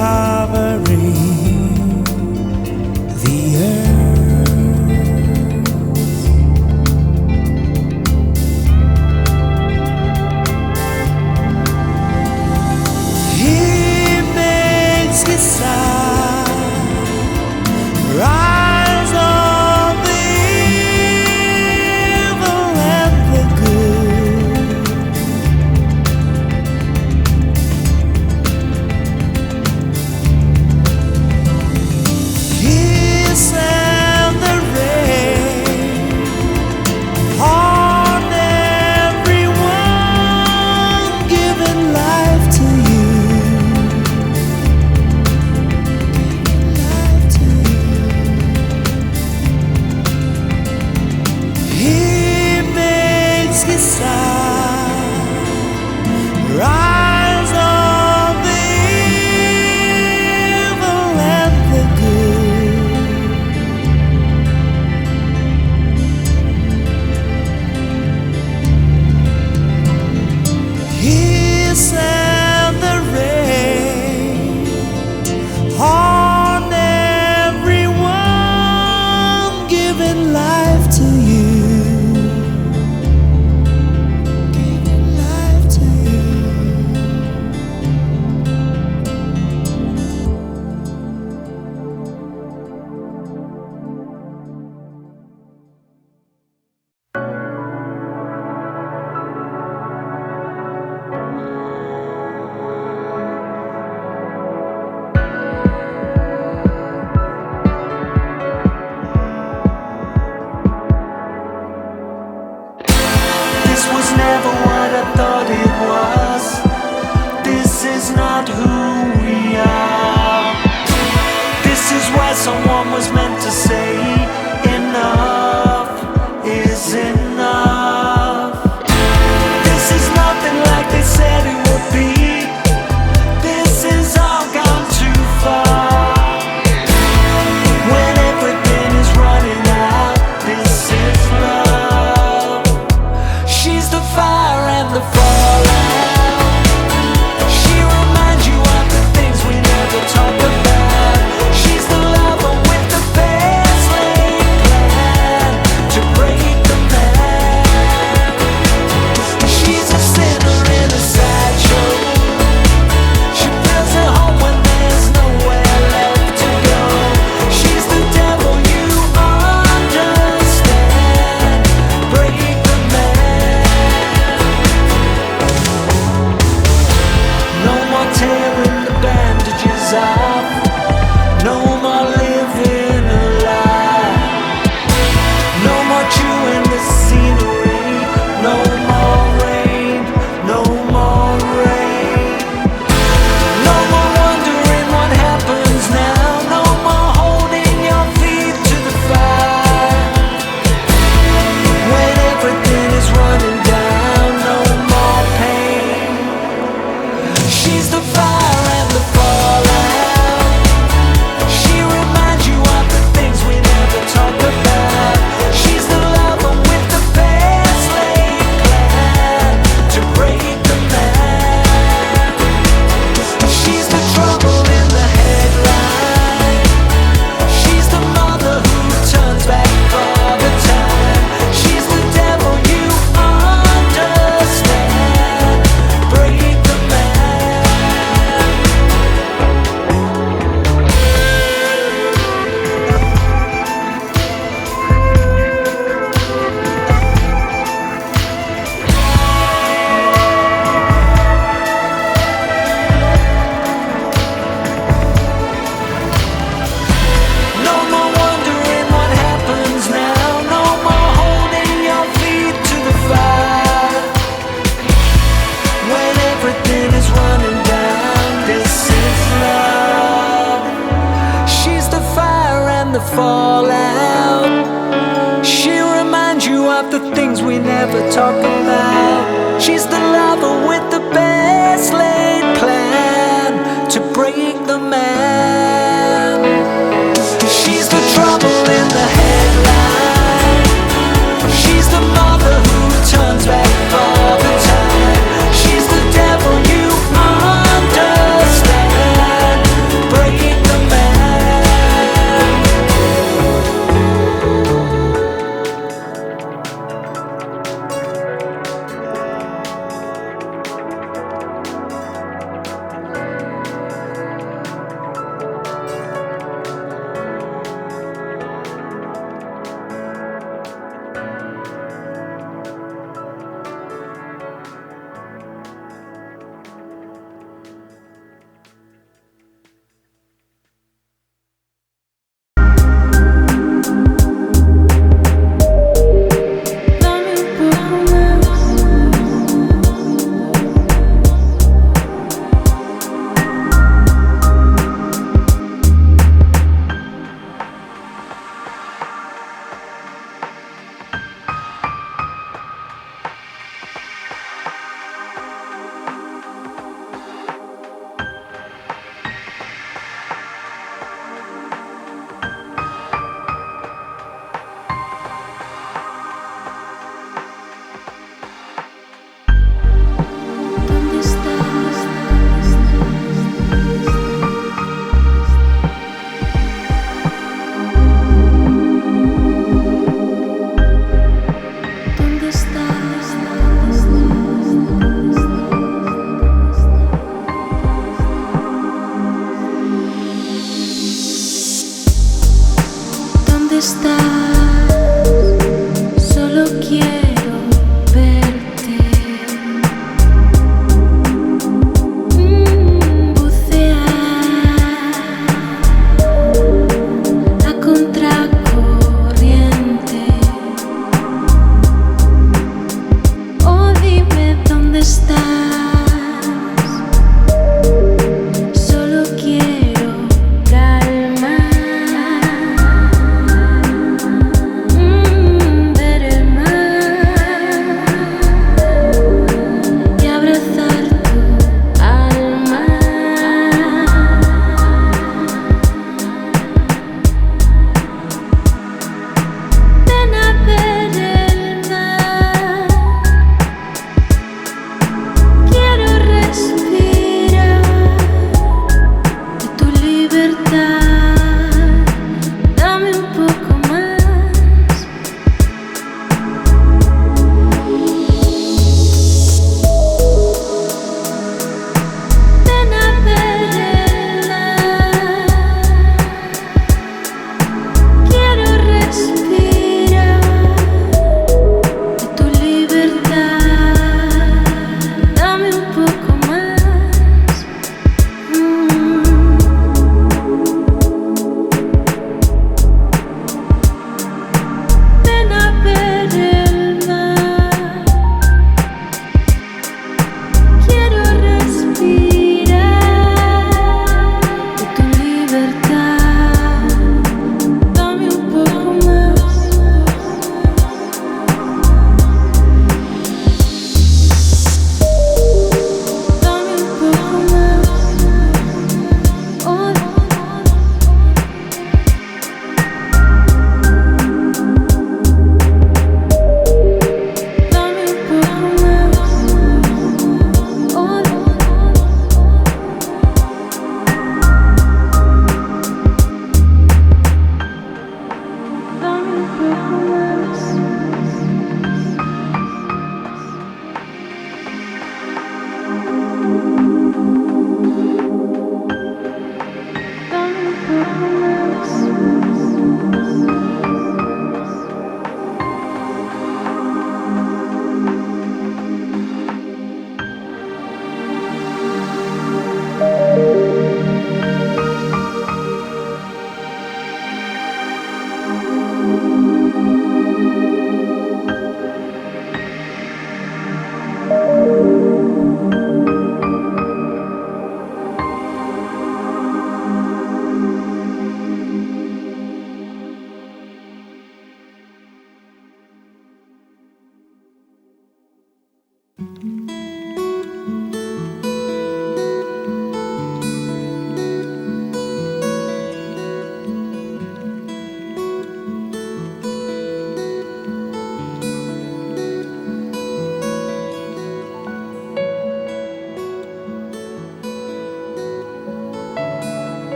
covering the earth. He makes the sun rise on the evil and the good. He sent the rain on everyone, giving life to you. He makes the sun rise on the evil and the good. He sent the rain on everyone, giving life to you. Giving life to you. This was never what I thought it was. This is not who we are. This is why someone was meant to say enough is enough. This is nothing like they said it would be. This is all gone too far. When everything is running out, this is love. She's the fire and the fallout. She reminds you of the things we never talk about. She's the lover with the best laid plan to break the man. She's a sinner in a sideshow. She feels at home when there's nowhere left to go. She's the devil, you understand. Break the man. No more tearing the bandages off. No more living a lie. No more chewing the scenery. No more rain. No more rain. No more wondering what happens now. No more holding your feet to the fire. When everything is running down, no more pain. She's the fire and the fallout. She reminds you of the things we never talk about. She's the lover with the best laid plan to break the man. She's the trouble in the headline. She's the mother who turns back for the time. She's the devil, you understand. Break the man. No more wondering what happens now. No more holding your feet to the fire. When everything is running down, this is love. She's the fire and the fallout. She reminds you of the things we never talk about. She's the lover with the best laid plan to break the man. She's the trouble in the headline. She's the mother who turns back for the time. She's the devil, you understand.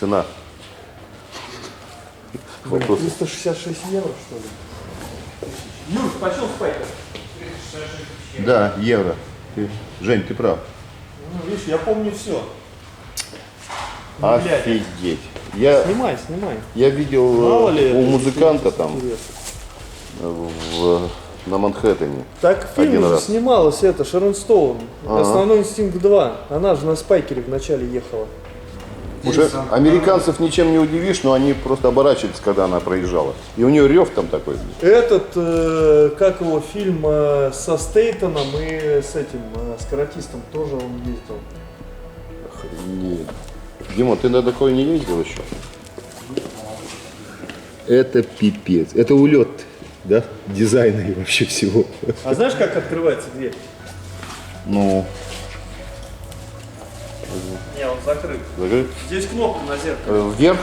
цена. Вопрос. 366 евро, что ли? Юр, почем спайкер? Да, евро. Жень, ты прав. Ну, видишь, я помню все. Офигеть. Я Снимай. Я видел Мало ли у это музыканта там интересно. на Манхэттене. Так в фильме Один же раз. снималась это, Шерон Стоун. Ага. Основной инстинкт 2. Она же на спайкере вначале ехала. Уже американцев ничем не удивишь, но они просто оборачиваются, когда она проезжала. И у нее рев там такой. Этот, как его, фильм со Стейтоном и с этим, с каратистом тоже он ездил. Охренеть. Дима, ты на такое не ездил еще? Это пипец. Это улет, да? Дизайна и вообще всего. А знаешь, как открывается дверь? Ну, Не, он закрыт. закрыть. Здесь кнопка на зеркале. Вверх?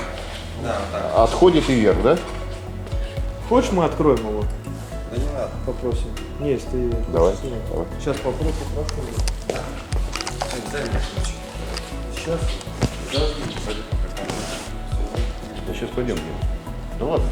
Да, так. Отходит и вверх, да? Хочешь, мы откроем его? Да не надо. Попросим. Не, если ты... Давай. Нет. Давай. Сейчас попрошу. Дай мне ключ. Сейчас. Да сейчас пойдем. Дима. Ну ладно.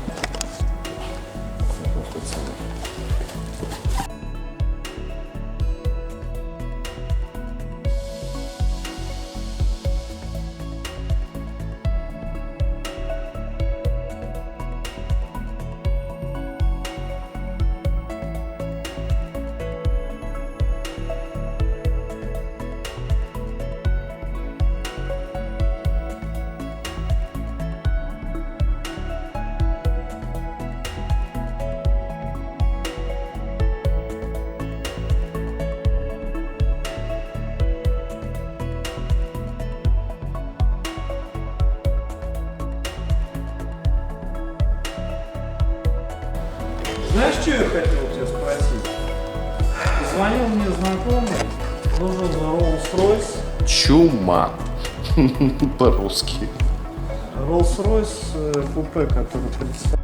Знаешь, что я хотел тебя спросить? Звонил мне знакомый, нужен Rolls-Royce. Чума. По-русски. Rolls-Royce купе, который представляет.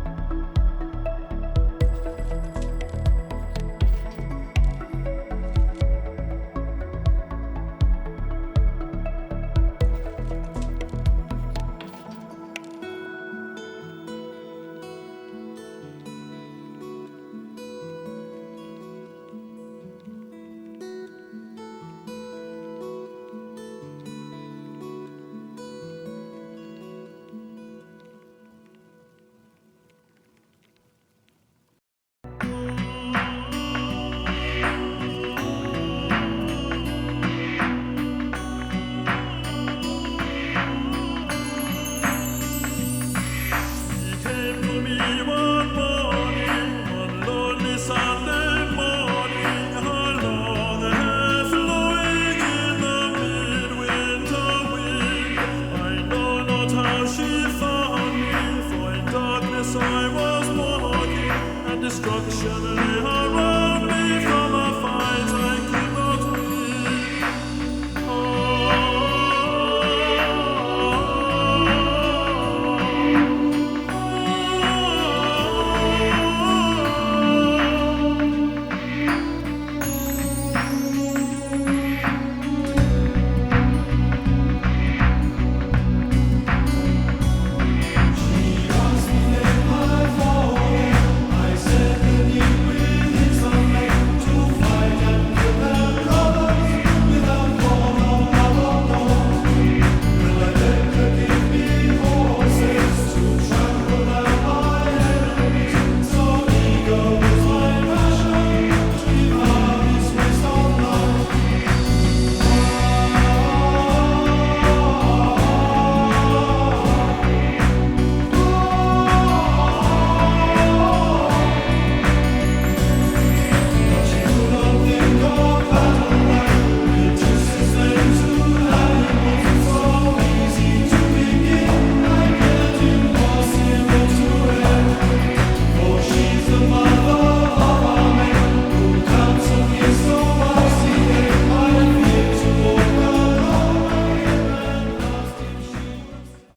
I was walking, and destruction lay around.